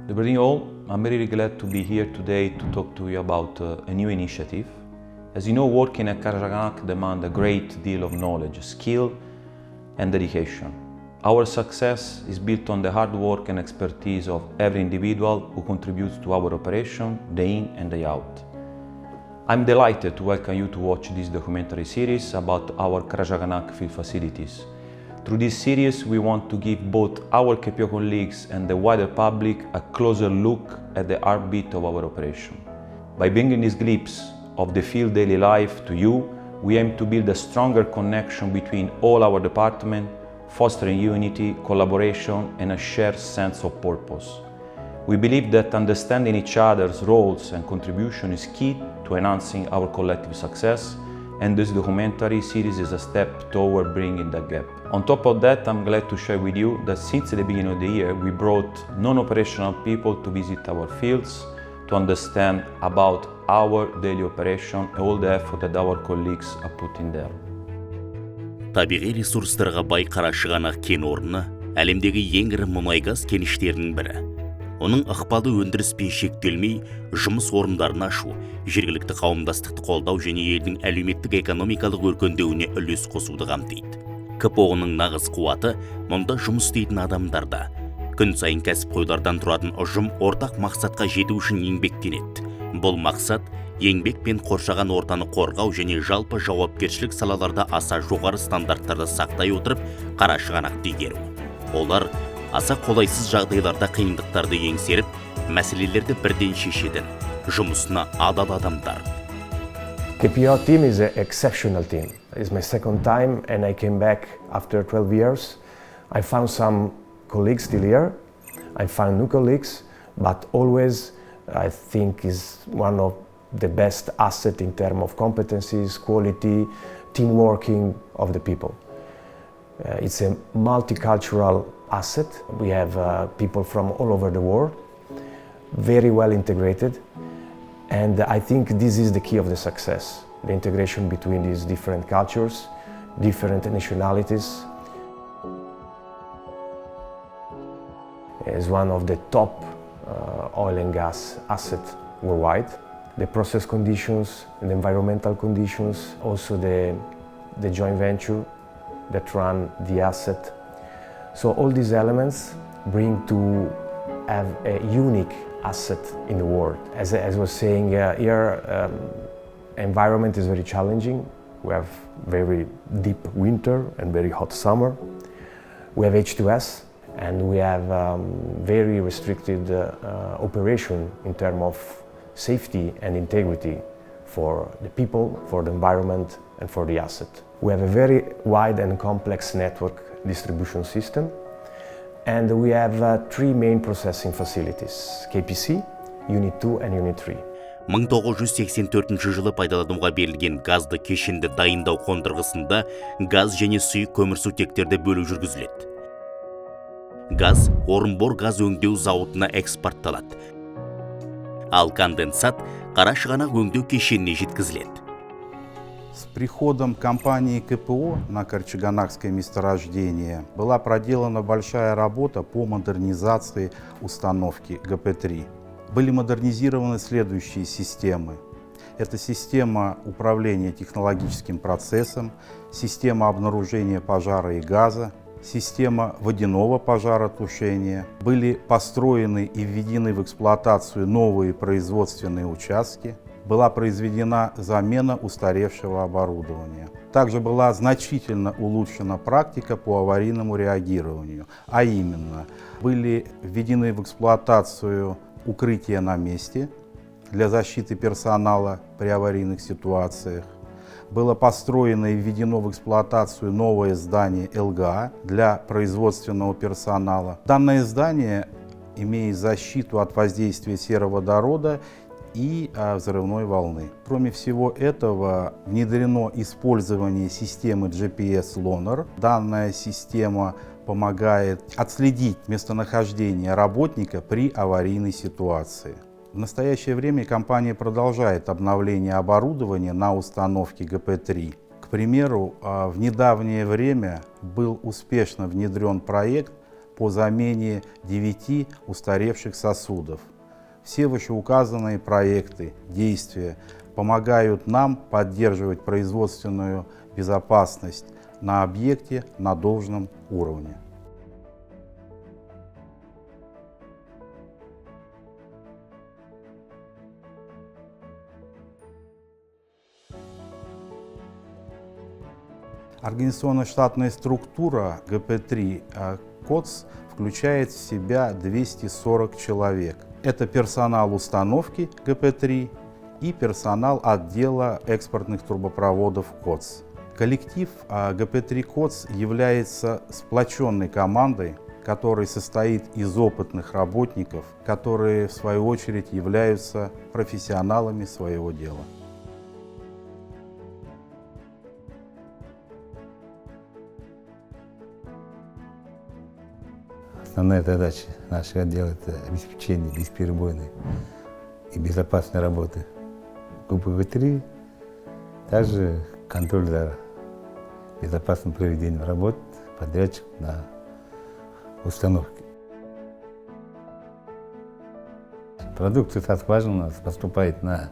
Добрый день all. I'm very glad to be here today to talk to you about a new initiative. As you know, working at Karachaganak demands a great deal of knowledge, skill and dedication. Our success is built on the hard work and expertise of every individual who contributes to our operation day in and day out. I'm delighted to welcome you to watch this documentary series about our Karachaganak field facilities. Through this series, we want to give both our KPO colleagues and the wider public a closer look at the heartbeat of our operation. By bringing this glimpse of the field daily life to you, we aim to build a stronger connection between all our departments, fostering unity, collaboration, and a shared sense of purpose. We believe that understanding each other's roles and contribution is key to enhancing our collective success, and this documentary series is a step toward bringing that gap. On top of that, I'm glad to share with you that since the beginning of the year, we brought non-operational people to visit our fields to understand about our daily operation and all the effort that our colleagues are putting there. Табиғи ресурстарға бай Қарашығанақ кен орны әлемдегі ең ірі мұнай-газ кеніштерінің бірі. Оның ықпалы өндіріспен шектелмей, жұмыс орындарын ашу, жергілікті қауымдастықты қолдау және елдің әлеуметтік экономикалық өркендеуіне үлес қосуды қамтиды. КПО-ның нағыз қуаты мұнда жұмыс істейтін адамдарда. Күн сайын кәсіпқойлардан тұратын ұжым ортақ мақсатқа жету үшін еңбектенеді. Бұл мақсат еңбек пен қоршаған ортаны қорғау және жалпы жауапкершілік салаларда аса жоғары стандарттарды сақтай отырып Қарашығанақты игеру. Олар аса қолайсыз жағдайларда қиындықтарды еңсеріп, мәселелерді бірден шешетін, жұмысына адал адамдар. KPO team is an exceptional team. It's my second time and I came back after 12 years. I found some colleagues still here. I found new colleagues, but always I think is one of the best assets in terms of competencies, quality, team working of the people. It's a multicultural asset. We have people from all over the world, very well integrated. And I think this is the key of the success, the integration between these different cultures, different nationalities. It's one of the top oil and gas assets worldwide. The process conditions, the environmental conditions, also the joint venture that run the asset. So all these elements bring to have a unique asset in the world. As I was saying here, environment is very challenging. We have very deep winter and very hot summer. We have H2S and we have very restricted operation in terms of safety and integrity for the people, for the environment and for the asset. We have a very wide and complex network distribution system. And we have three main processing facilities, KPC, Unit 2 and Unit 3. 1984 жылы пайдалануға берілген газды кешенді дайындау қондырғысында газ және сұйық көмірсутектерді бөлу жүргізіледі. Газ Орынбор газ өңдеу зауытына экспортталады. Ал конденсат Қарашығанақ өңдеу кешеніне жеткізіледі. С приходом компании КПО на Карачаганакское месторождение была проделана большая работа по модернизации установки ГП-3. Были модернизированы следующие системы. Это система управления технологическим процессом, система обнаружения пожара и газа, система водяного пожаротушения. Были построены и введены в эксплуатацию новые производственные участки. Была произведена замена устаревшего оборудования. Также была значительно улучшена практика по аварийному реагированию, а именно были введены в эксплуатацию укрытия на месте для защиты персонала при аварийных ситуациях. Было построено и введено в эксплуатацию новое здание ЛГА для производственного персонала. Данное здание имеет защиту от воздействия сероводорода и взрывной волны. Кроме всего этого, внедрено использование системы GPS Loner. Данная система помогает отследить местонахождение работника при аварийной ситуации. В настоящее время компания продолжает обновление оборудования на установке ГП-3. К примеру, в недавнее время был успешно внедрен проект по замене 9 устаревших сосудов. Все вышеуказанные проекты, действия помогают нам поддерживать производственную безопасность на объекте на должном уровне. Организационно-штатная структура ГП-3 КОЦ включает в себя 240 человек. Это персонал установки ГП-3 и персонал отдела экспортных трубопроводов КОЦ. Коллектив ГП-3 КОЦ является сплоченной командой, которая состоит из опытных работников, которые в свою очередь являются профессионалами своего дела. Основная задача нашего отдела – это обеспечение бесперебойной и безопасной работы ГП-3, также контроль за безопасным проведением работ подрядчик на установке. Продукция со скважин у нас поступает на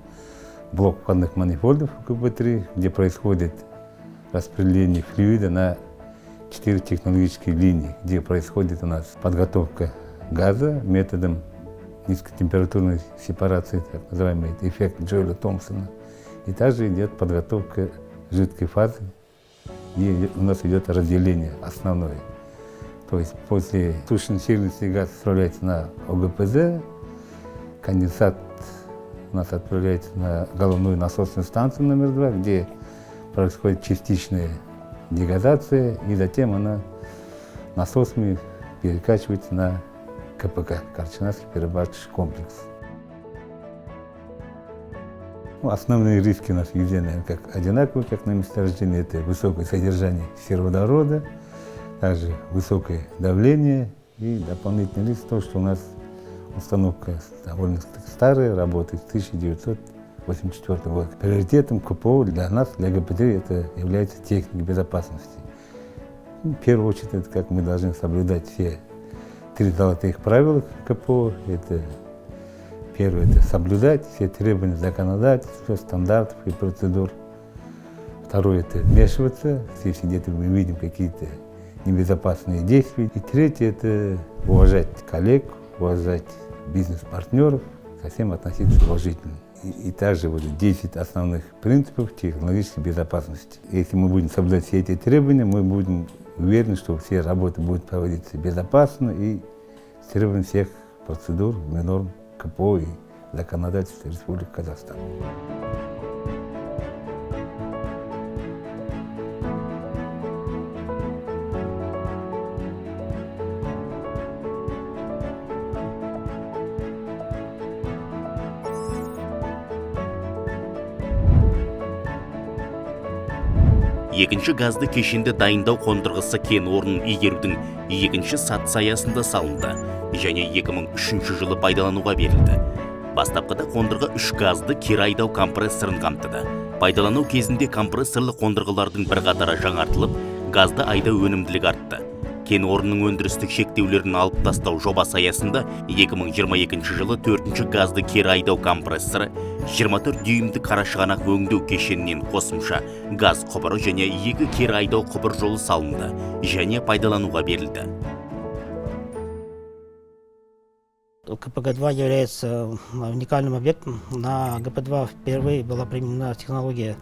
блок входных манифольдов ГП-3, где происходит распределение флюида на 4 технологические линии, где происходит у нас подготовка газа методом низкотемпературной сепарации, так называемый эффект Джоэля Томпсона. И также идет подготовка жидкой фазы, и у нас идет разделение основное. То есть после сушеной сильности газ отправляется на ОГПЗ, конденсат у нас отправляется на головную насосную станцию номер 2, где происходит частичная дегазация, и затем она насосами перекачивается на КПК, Карчинский перерабатывающий комплекс. Основные риски у нас везде, наверное, как одинаковые, как на месторождении, это высокое содержание сероводорода, также высокое давление и дополнительный риск то, что у нас установка довольно старая, работает с 1984 года. Приоритетом КПО для нас, для ГП-3, это является техника безопасности. В первую очередь, это как мы должны соблюдать все 3 золотых правила КПО. Это первое, это соблюдать все требования законодательства, стандартов и процедур. Второе, это вмешиваться, если где-то мы видим какие-то небезопасные действия. И третье, это уважать коллег, уважать бизнес-партнеров, ко всем относиться уважительно. И также вот 10 основных принципов технологической безопасности. Если мы будем соблюдать все эти требования, мы будем уверены, что все работы будут проводиться безопасно и с требованием всех процедур, норм КПО и законодательства Республики Казахстан. Екінші газды кешенді дайындау қондырғысы кен орнын игерудің екінші сатысы аясында салынды және 2003 жылы пайдалануға берілді. Бастапқыда қондырғы 3 газды кері айдау компрессорын қамтыды. Пайдалану кезінде компрессорлы қондырғылардың бірқатары жаңартылып, газды айдау өнімділігі артты. Кен орнының өндірістік шектеулерін алып тастау жобасы аясында 2022 жылы 4-ші газды кері айдау компрессоры, 24 дюймді қарашығанақ өңдеу кешенінен қосымша газ құбыры және 2 кері айдау құбыр жолы салынды және пайдалануға берілді. ГП-2 является уникальным объектом. На ГП-2 впервые была применена технология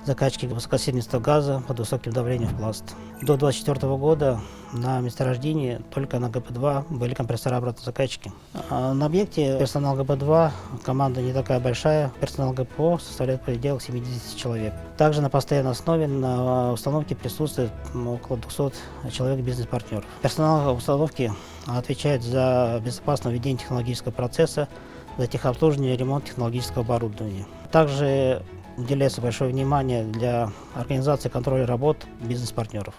закачки высокосильнистого газа под высоким давлением в пласт. До 2024 года на месторождении только на ГП-2 были компрессоры обратной закачки. На объекте персонал ГП-2, команда не такая большая, персонал ГПО составляет в пределах 70 человек. Также на постоянной основе на установке присутствует около 200 человек бизнес-партнеров. Персонал установки отвечает за безопасное ведение технологического процесса, за техобслуживание и ремонт технологического оборудования. Также уделяется большое внимание для организации контроля работ бизнес-партнеров.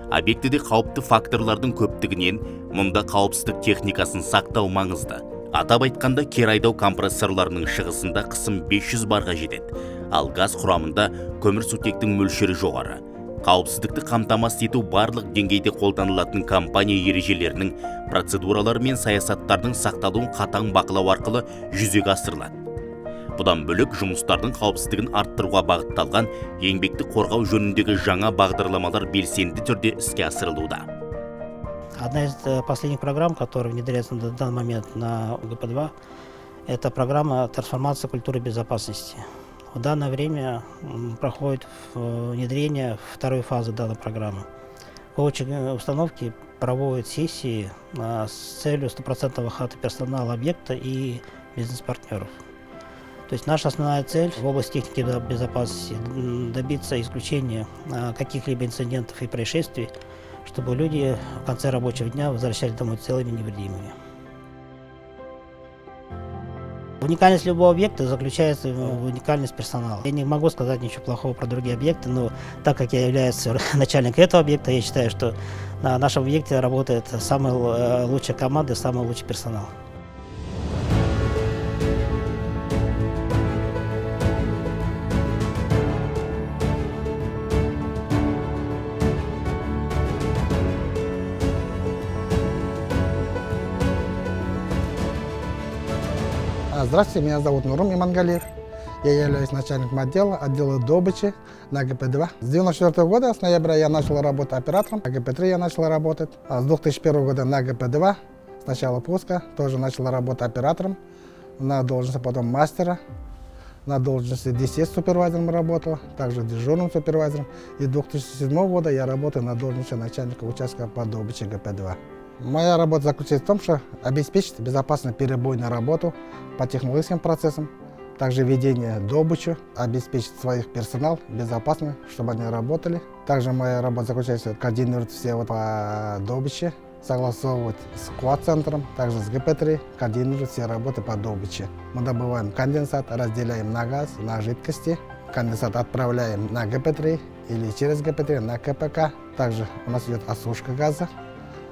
Объектіде қауіпті факторлардың көптігінен, мұнда қауіпсіздік техникасын сақтау маңызды. Атап айтқанда, кері айдау компрессорларының шығысында қысым 500 барға жетеді, ал газ құрамында көмірсутектің мөлшері жоғары. Қауіпсіздікті қамтамасыз ету барлық деңгейде қолданылатын компания ережелерінің, процедуралары мен саясаттардың сақталуын қатаң бақылау арқылы жүзеге асырылады. Бұдан бөлек жұмыстардың қауіпсіздігін арттыруға бағытталған еңбекті қорғау жөніндегі жаңа бағдарламалар белсенді түрде іске асырылуда. Одна из последних программ, которая внедряется на данный момент на ГП-2, это программа трансформации культуры безопасности. В данное время проходит внедрение второй фазы данной программы. Коучинг установки проводят сессии с целью 100% охвата персонала объекта и бизнес-партнеров. То есть наша основная цель в области техники безопасности – добиться исключения каких-либо инцидентов и происшествий, чтобы люди в конце рабочего дня возвращались домой целыми и невредимыми. Уникальность любого объекта заключается в уникальности персонала. Я не могу сказать ничего плохого про другие объекты, но так как я являюсь начальником этого объекта, я считаю, что на нашем объекте работает самая лучшая команда и самый лучший персонал. Здравствуйте, меня зовут Нурум Имангалиев. Я являюсь начальником отдела добычи на ГП-2. С 1994 года, с ноября, я начал работать оператором, на ГП-3 я начал работать. А с 2001 года на ГП-2, с начала пуска, тоже начал работать оператором, на должности потом мастера, на должности DCS-супервайзером работал, также дежурным супервайзером. И с 2007 года я работаю на должности начальника участка по добыче ГП-2. Моя работа заключается в том, что обеспечить безопасную перебойную работу по технологическим процессам, также ведение добычи, обеспечить своих персонал безопасно, чтобы они работали. Также моя работа заключается в координировать все по добыче, согласовывать с КУА-центром, также с ГП-3, координировать все работы по добыче. Мы добываем конденсат, разделяем на газ, на жидкости. Конденсат отправляем на ГП-3 или через ГП-3 на КПК. Также у нас идет осушка газа.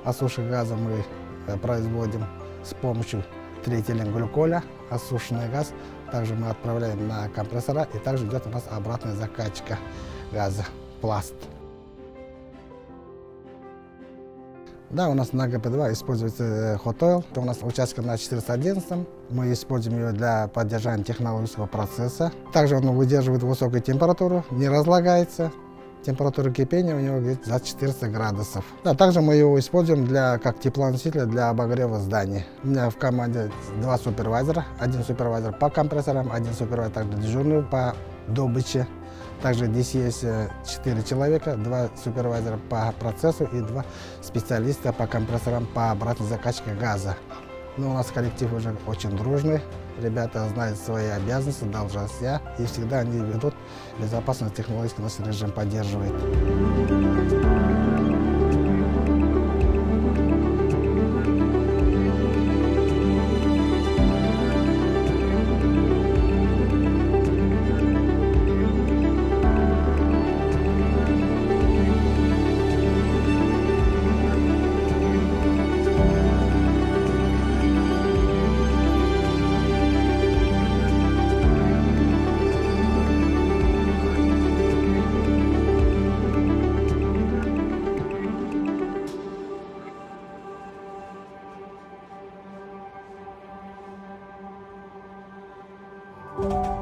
Осушку газа мы производим с помощью триэтиленглюколя, осушенный газ. Также мы отправляем на компрессора, и также идет у нас обратная закачка газа, пласт. Да, у нас на ГП-2 используется hot oil. Это у нас участок на 411. Мы используем его для поддержания технологического процесса. Также он выдерживает высокую температуру, не разлагается. Температура кипения у него где-то за 400 градусов. Да, также мы его используем как теплоноситель для обогрева здания. У меня в команде 2 супервайзера. Один супервайзер по компрессорам, один супервайзер также дежурный по добыче. Также здесь есть 4 человека, 2 супервайзера по процессу и 2 специалиста по компрессорам по обратной закачке газа. Но у нас коллектив уже очень дружный. Ребята знают свои обязанности, должности, и всегда они ведут безопасный технологический наш режим, поддерживают. Thank you.